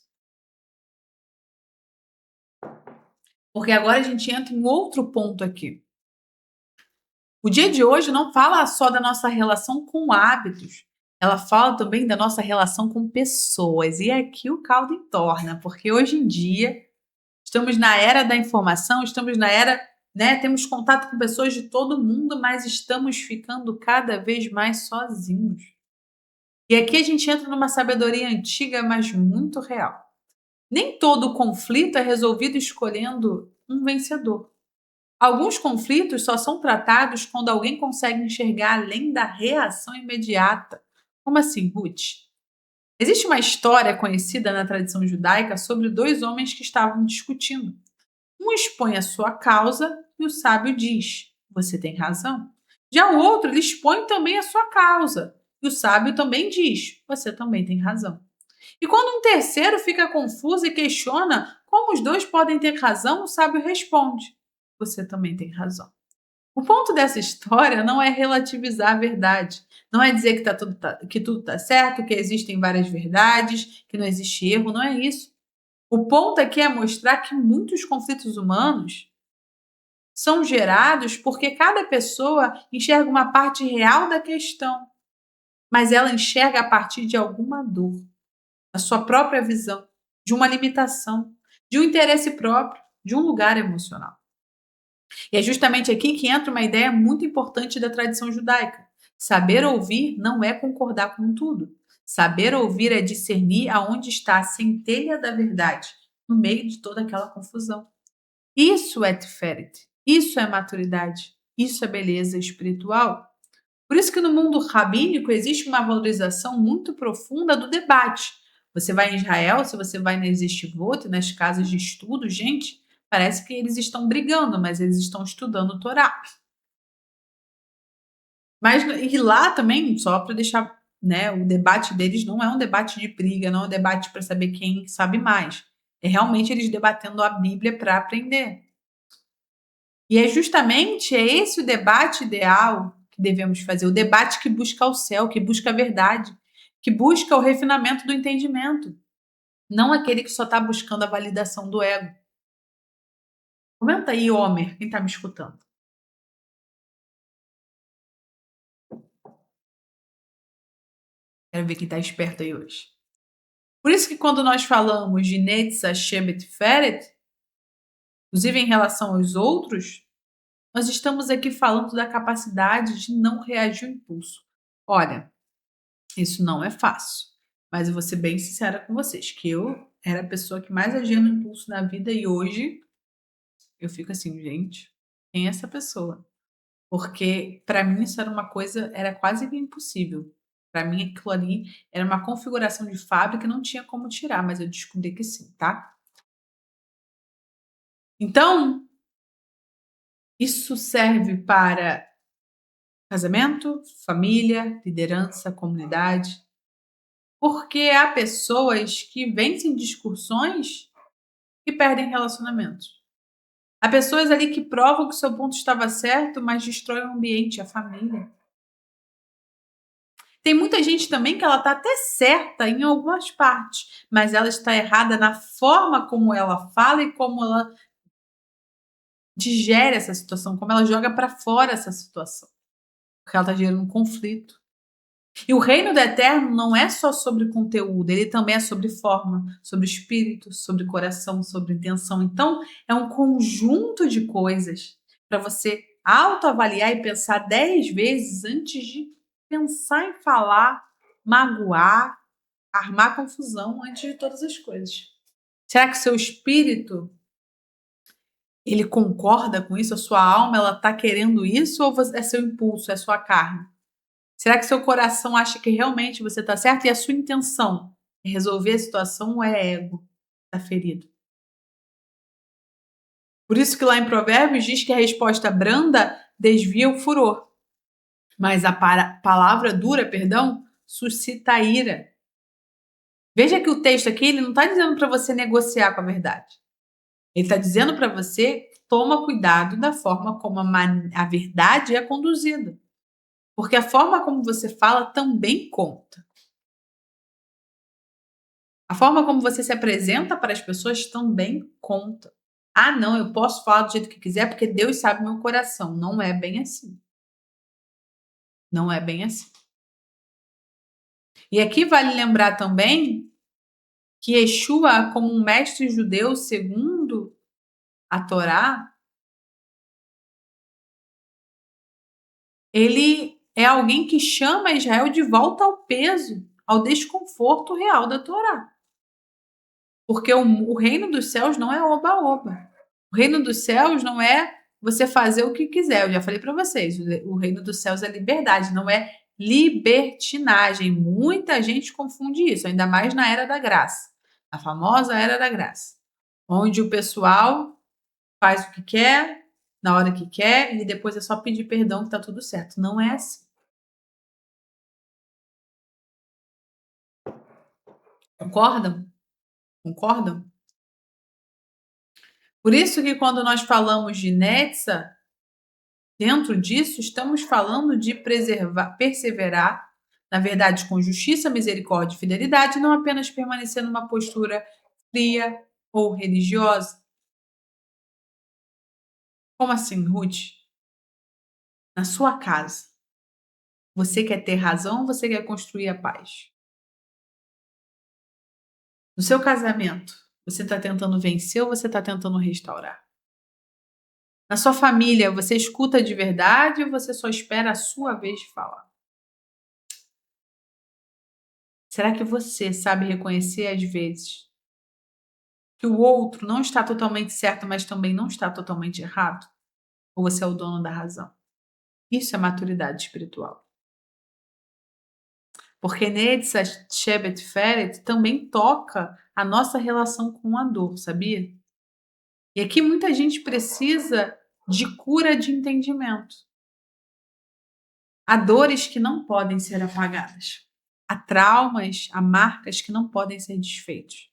Porque agora a gente entra em outro ponto aqui. O dia de hoje não fala só da nossa relação com hábitos, ela fala também da nossa relação com pessoas. E aqui o caldo entorna, porque hoje em dia estamos na era da informação, estamos na era, né? Temos contato com pessoas de todo mundo, mas estamos ficando cada vez mais sozinhos. E aqui a gente entra numa sabedoria antiga, mas muito real. Nem todo conflito é resolvido escolhendo um vencedor. Alguns conflitos só são tratados quando alguém consegue enxergar além da reação imediata. Como assim, Ruth? Existe uma história conhecida na tradição judaica sobre dois homens que estavam discutindo. Um expõe a sua causa e o sábio diz: você tem razão. Já o outro, ele expõe também a sua causa e o sábio também diz: você também tem razão. E quando um terceiro fica confuso e questiona como os dois podem ter razão, o sábio responde: você também tem razão. O ponto dessa história não é relativizar a verdade, não é dizer que tudo está certo, que existem várias verdades, que não existe erro, não é isso. O ponto aqui é mostrar que muitos conflitos humanos são gerados porque cada pessoa enxerga uma parte real da questão, mas ela enxerga a partir de alguma dor, da sua própria visão, de uma limitação, de um interesse próprio, de um lugar emocional. E é justamente aqui que entra uma ideia muito importante da tradição judaica. Saber ouvir não é concordar com tudo. Saber ouvir é discernir aonde está a centelha da verdade, no meio de toda aquela confusão. Isso é Tiferet, isso é maturidade, isso é beleza espiritual. Por isso que no mundo rabínico existe uma valorização muito profunda do debate. Você vai em Israel, se você vai nas yeshivot, nas casas de estudo, gente, parece que eles estão brigando, mas eles estão estudando o Torá. Mas e lá também, só para deixar, né, o debate deles não é um debate de briga, não é um debate para saber quem sabe mais. É realmente eles debatendo a Bíblia para aprender. E é justamente esse o debate ideal que devemos fazer, o debate que busca o céu, que busca a verdade, que busca o refinamento do entendimento, não aquele que só está buscando a validação do ego. Comenta aí, Homer, quem está me escutando. Quero ver quem está esperto aí hoje. Por isso que quando nós falamos de Netzah, Shemet, Feret, inclusive em relação aos outros, nós estamos aqui falando da capacidade de não reagir ao impulso. Olha, isso não é fácil, mas eu vou ser bem sincera com vocês, que eu era a pessoa que mais agia no impulso na vida e hoje eu fico assim, gente, quem é essa pessoa? Porque para mim isso era uma coisa, era quase que impossível. Para mim aquilo ali era uma configuração de fábrica que não tinha como tirar, mas eu descobri que sim, tá? Então, isso serve para casamento, família, liderança, comunidade, porque há pessoas que vencem discussões e perdem relacionamentos. Há pessoas ali que provam que o seu ponto estava certo, mas destroem o ambiente, a família. Tem muita gente também que ela está até certa em algumas partes, mas ela está errada na forma como ela fala e como ela digere essa situação, como ela joga para fora essa situação, porque ela está gerando um conflito. E o reino do eterno não é só sobre conteúdo, ele também é sobre forma, sobre espírito, sobre coração, sobre intenção. Então, é um conjunto de coisas para você autoavaliar e pensar 10 vezes antes de pensar em falar, magoar, armar confusão antes de todas as coisas. Será que seu espírito ele concorda com isso? A sua alma ela está querendo isso ou é seu impulso, é sua carne? Será que seu coração acha que realmente você está certo e a sua intenção é resolver a situação ou é ego? Está ferido. Por isso que lá em Provérbios diz que a resposta branda desvia o furor, mas a palavra dura, perdão, suscita a ira. Veja que o texto aqui ele não está dizendo para você negociar com a verdade. Ele está dizendo para você toma cuidado da forma como a verdade é conduzida, porque a forma como você fala também conta. A forma como você se apresenta para as pessoas também conta. Ah, não, eu posso falar do jeito que quiser porque Deus sabe meu coração. Não é bem assim. Não é bem assim. E aqui vale lembrar também que Yeshua, como um mestre judeu segundo a Torá, ele é alguém que chama Israel de volta ao peso, ao desconforto real da Torá. Porque o reino dos céus não é oba-oba. O reino dos céus não é você fazer o que quiser. Eu já falei para vocês, o reino dos céus é liberdade, não é libertinagem. Muita gente confunde isso, ainda mais na era da graça, a famosa era da graça, onde o pessoal faz o que quer, na hora que quer, e depois é só pedir perdão que tá tudo certo. Não é assim. Concordam? Concordam? Por isso que quando nós falamos de Netza, dentro disso, estamos falando de preservar, perseverar, na verdade, com justiça, misericórdia e fidelidade, não apenas permanecer numa postura fria ou religiosa. Como assim, Ruth? Na sua casa, você quer ter razão ou você quer construir a paz? No seu casamento, você está tentando vencer ou você está tentando restaurar? Na sua família, você escuta de verdade ou você só espera a sua vez de falar? Será que você sabe reconhecer, às vezes, que o outro não está totalmente certo, mas também não está totalmente errado? Ou você é o dono da razão? Isso é maturidade espiritual. Porque Nedza Shebet Feret também toca a nossa relação com a dor, sabia? E aqui muita gente precisa de cura de entendimento. Há dores que não podem ser apagadas. Há traumas, há marcas que não podem ser desfeitos.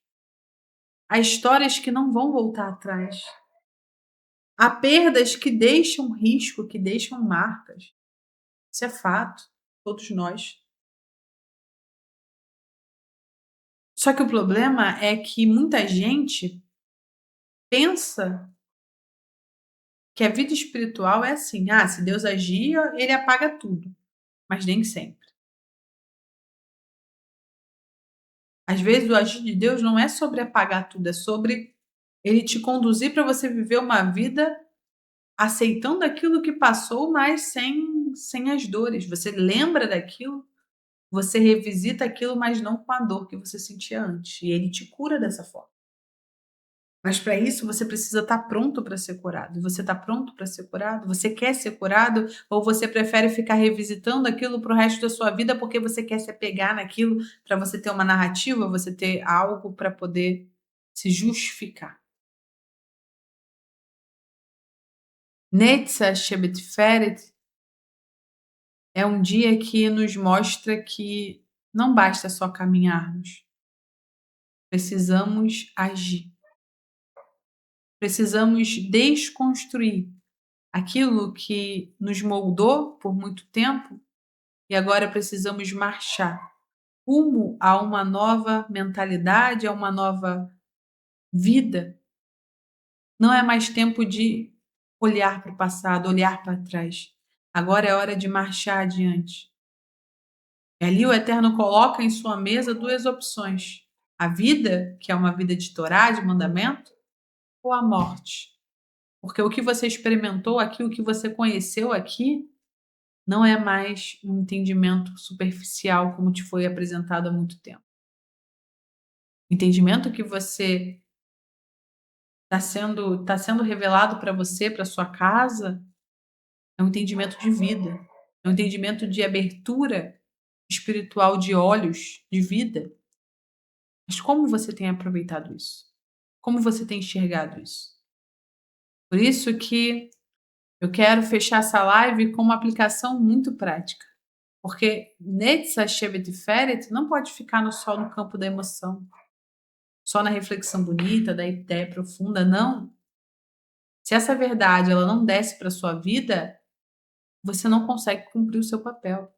Há histórias que não vão voltar atrás. Há perdas que deixam risco, que deixam marcas. Isso é fato, todos nós. Só que o problema é que muita gente pensa que a vida espiritual é assim: ah, se Deus agir, ele apaga tudo. Mas nem sempre. Às vezes, o agir de Deus não é sobre apagar tudo, é sobre ele te conduzir para você viver uma vida aceitando aquilo que passou, mas sem as dores. Você lembra daquilo, você revisita aquilo, mas não com a dor que você sentia antes. E ele te cura dessa forma. Mas para isso você precisa estar pronto para ser curado. E você está pronto para ser curado? Você quer ser curado? Ou você prefere ficar revisitando aquilo para o resto da sua vida porque você quer se apegar naquilo para você ter uma narrativa, você ter algo para poder se justificar? Netzach Shebetferet é um dia que nos mostra que não basta só caminharmos, precisamos agir, precisamos desconstruir aquilo que nos moldou por muito tempo e agora precisamos marchar rumo a uma nova mentalidade, a uma nova vida. Não é mais tempo de olhar para o passado, olhar para trás. Agora é hora de marchar adiante. E ali o Eterno coloca em sua mesa duas opções: a vida, que é uma vida de Torá, de mandamento, ou a morte. Porque o que você experimentou aqui, o que você conheceu aqui, não é mais um entendimento superficial como te foi apresentado há muito tempo. O entendimento que você está sendo revelado para você, para sua casa, é um entendimento de vida, é um entendimento de abertura espiritual de olhos, de vida. Mas como você tem aproveitado isso? Como você tem enxergado isso? Por isso que eu quero fechar essa live com uma aplicação muito prática. Porque Netzach Shebet não pode ficar só no campo da emoção, só na reflexão bonita, da ideia profunda, não. Se essa verdade ela não desce para sua vida, você não consegue cumprir o seu papel.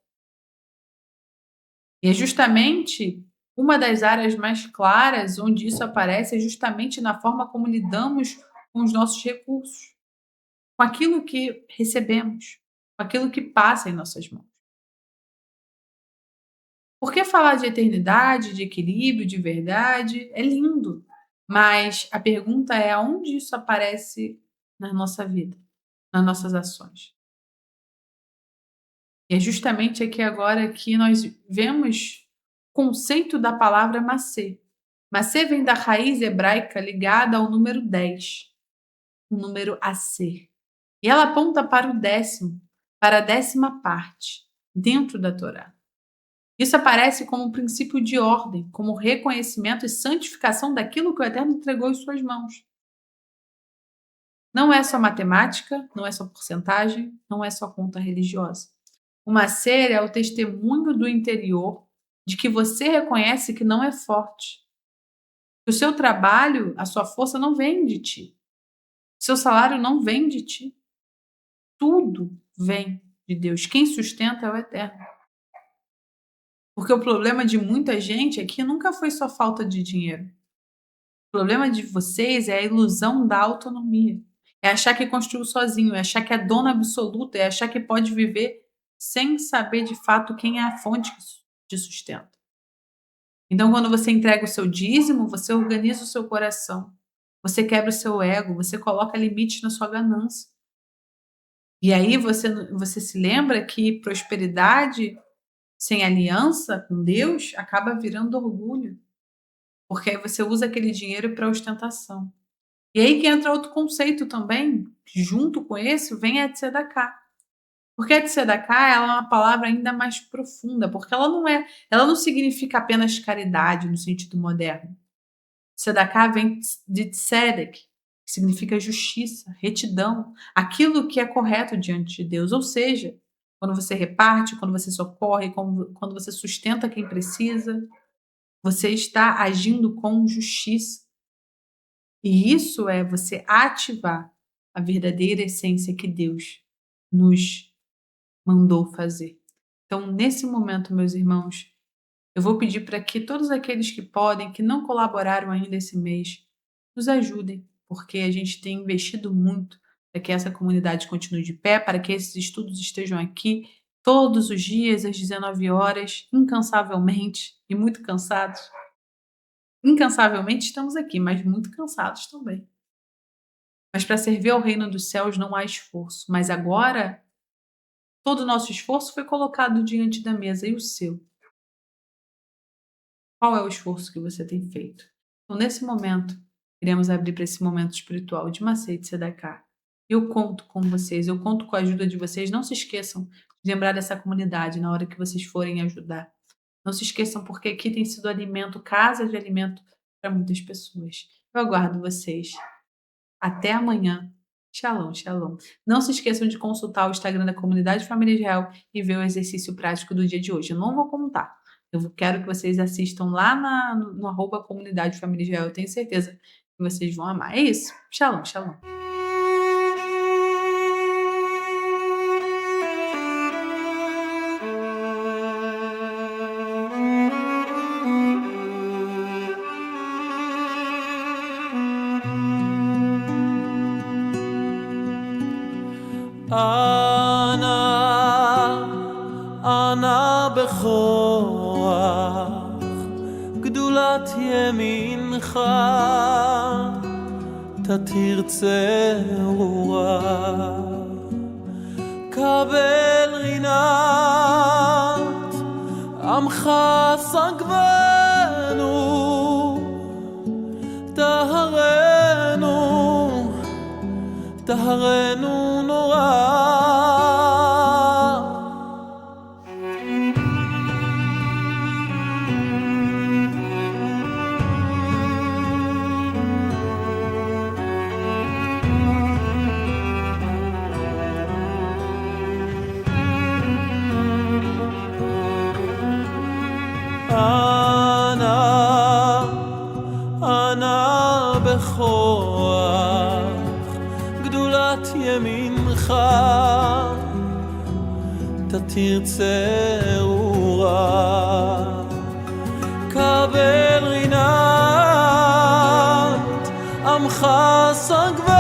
E é justamente uma das áreas mais claras onde isso aparece é justamente na forma como lidamos com os nossos recursos, com aquilo que recebemos, com aquilo que passa em nossas mãos. Porque falar de eternidade, de equilíbrio, de verdade é lindo, mas a pergunta é aonde isso aparece na nossa vida, nas nossas ações. E é justamente aqui agora que nós vemos o conceito da palavra macê. Macê vem da raiz hebraica ligada ao número 10, o número a ser. E ela aponta para o décimo, para a 10ª parte, dentro da Torá. Isso aparece como um princípio de ordem, como reconhecimento e santificação daquilo que o Eterno entregou em suas mãos. Não é só matemática, não é só porcentagem, não é só conta religiosa. Uma ser é o testemunho do interior de que você reconhece que não é forte. O seu trabalho, a sua força não vem de ti. O seu salário não vem de ti. Tudo vem de Deus. Quem sustenta é o Eterno. Porque o problema de muita gente aqui nunca foi só falta de dinheiro. O problema de vocês é a ilusão da autonomia. É achar que construiu sozinho, é achar que é dono absoluto, é achar que pode viver sem saber de fato quem é a fonte que te sustenta. Então, quando você entrega o seu dízimo, você organiza o seu coração, você quebra o seu ego, você coloca limites na sua ganância. E aí você se lembra que prosperidade sem aliança com Deus, acaba virando orgulho, porque aí você usa aquele dinheiro para ostentação. E aí que entra outro conceito também, junto com esse, vem a tzedakah. Porque a tzedakah, ela é uma palavra ainda mais profunda, porque ela não significa apenas caridade no sentido moderno. Tzedakah vem de tzedek, que significa justiça, retidão, aquilo que é correto diante de Deus. Ou seja, quando você reparte, quando você socorre, quando você sustenta quem precisa, você está agindo com justiça. E isso é você ativar a verdadeira essência que Deus nos mandou fazer. Então, nesse momento, meus irmãos, eu vou pedir para que todos aqueles que podem, que não colaboraram ainda esse mês, nos ajudem, porque a gente tem investido muito para que essa comunidade continue de pé, para que esses estudos estejam aqui todos os dias, às 19 horas, incansavelmente e muito cansados. Incansavelmente estamos aqui, mas muito cansados também. Mas para servir ao reino dos céus não há esforço. Mas agora, todo o nosso esforço foi colocado diante da mesa. E o seu? Qual é o esforço que você tem feito? Então, nesse momento, iremos abrir para esse momento espiritual de Masei de Sedakah. Eu conto com vocês, eu conto com a ajuda de vocês. Não se esqueçam de lembrar dessa comunidade na hora que vocês forem ajudar. Não se esqueçam, porque aqui tem sido alimento, casa de alimento para muitas pessoas. Eu aguardo vocês. Até amanhã. Shalom, shalom. Não se esqueçam de consultar o Instagram da Comunidade Família Israel e ver o exercício prático do dia de hoje. Eu não vou contar. Eu quero que vocês assistam lá no arroba Comunidade Família Israel. Eu tenho certeza que vocês vão amar. É isso. Shalom, shalom. אנא בכוח גדולת ימינך תתרצה רוח קבל רינת עמך סגבנו טהרנו נורא אנא בכוח גדולת ימינך תתרצה רוח קבל רינת עמך סגבנו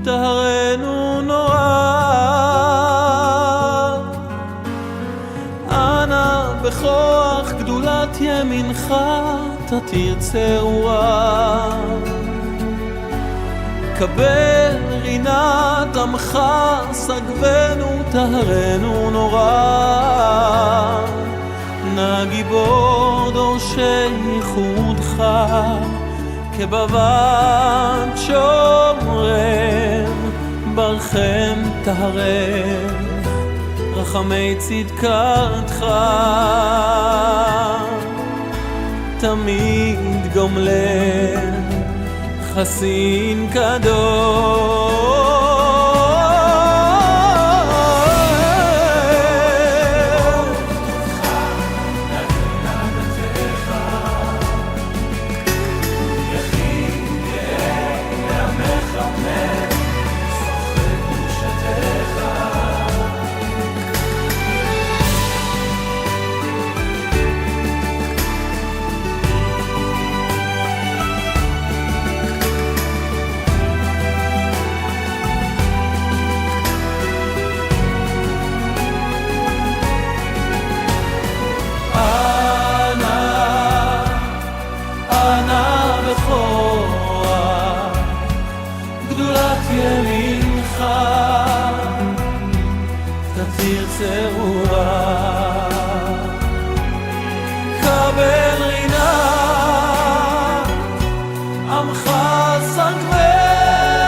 טהרנו נורא בכוח גדולת ימינך תתרצה רוח קבל רינת עמך סגבנו טהרנו נורא נא גיבור דורשי ייחודך כבבת שומרם ברכם טהרם רחמי צדקתך תמיד גומלם חסין קדוש צרורה קבל רינה עמך סגבנו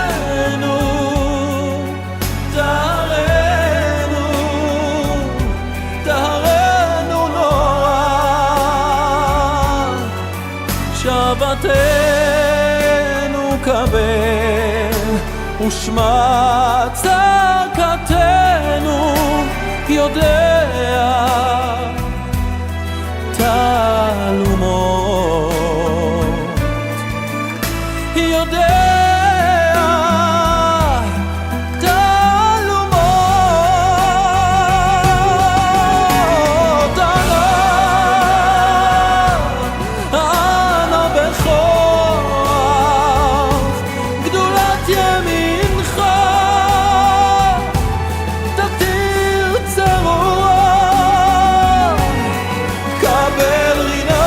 טהרנו נורא שבתנו קבל ושמע צעקתנו יודע תעלומות יודע תעלומות אנא בכוח גדולת ימינך תתיר צרורה קבל רינת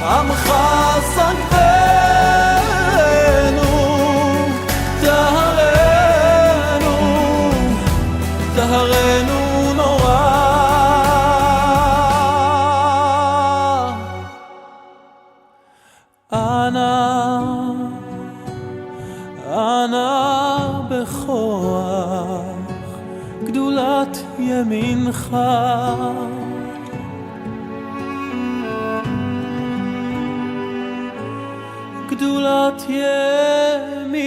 עמך סגבנו טהרנו נורא אנא בכוח גדולת ימינך גדולת ימינך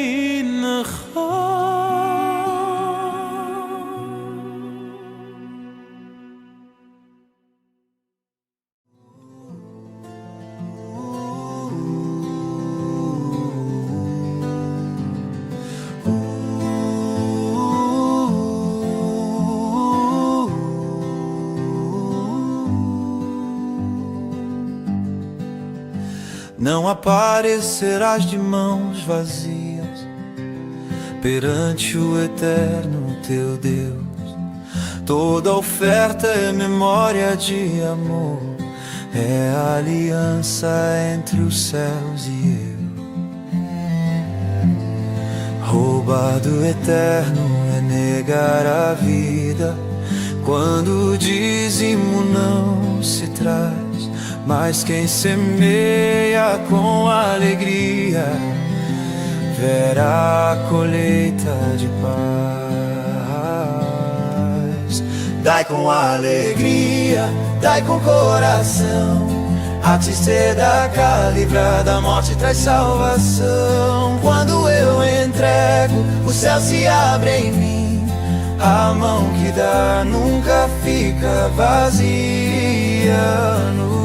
Não aparecerás de mãos vazias perante o eterno teu Deus. Toda oferta é memória de amor, é a aliança entre os céus e eu. Roubar do eterno é negar a vida, quando o dízimo não se traz. Mas quem semeia com alegria verá a colheita de paz. Dai com alegria, dai com coração, a ti tzedakah livra da morte traz salvação. Quando eu entrego, o céu se abre em mim, a mão que dá nunca fica vazia no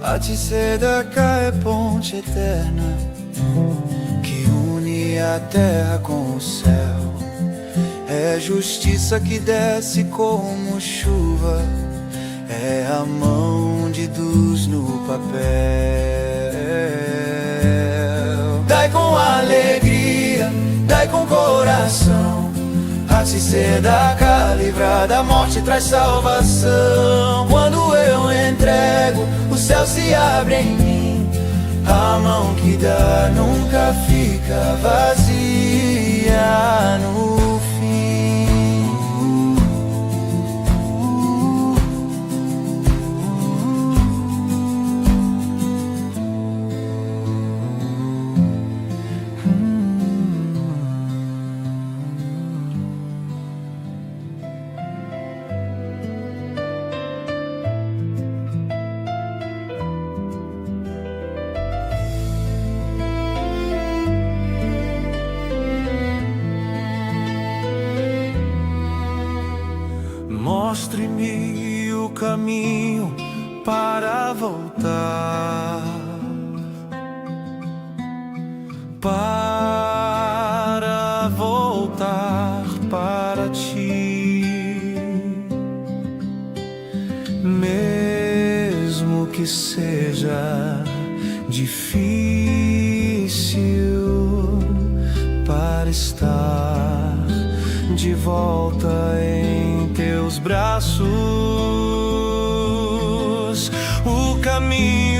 A ti tzedakah é ponte eterna que une a terra com o céu. É justiça que desce como chuva, é a mão de Deus no papel. Dai com alegria, dai com coração, a ti tzedakah livra da morte traz salvação. Quando eu entrego, o céu se abre em mim, a mão que dá nunca fica vazia no fim. Mostre-me o caminho para voltar, para voltar para ti, mesmo que seja difícil para estar de volta em teus braços. O caminho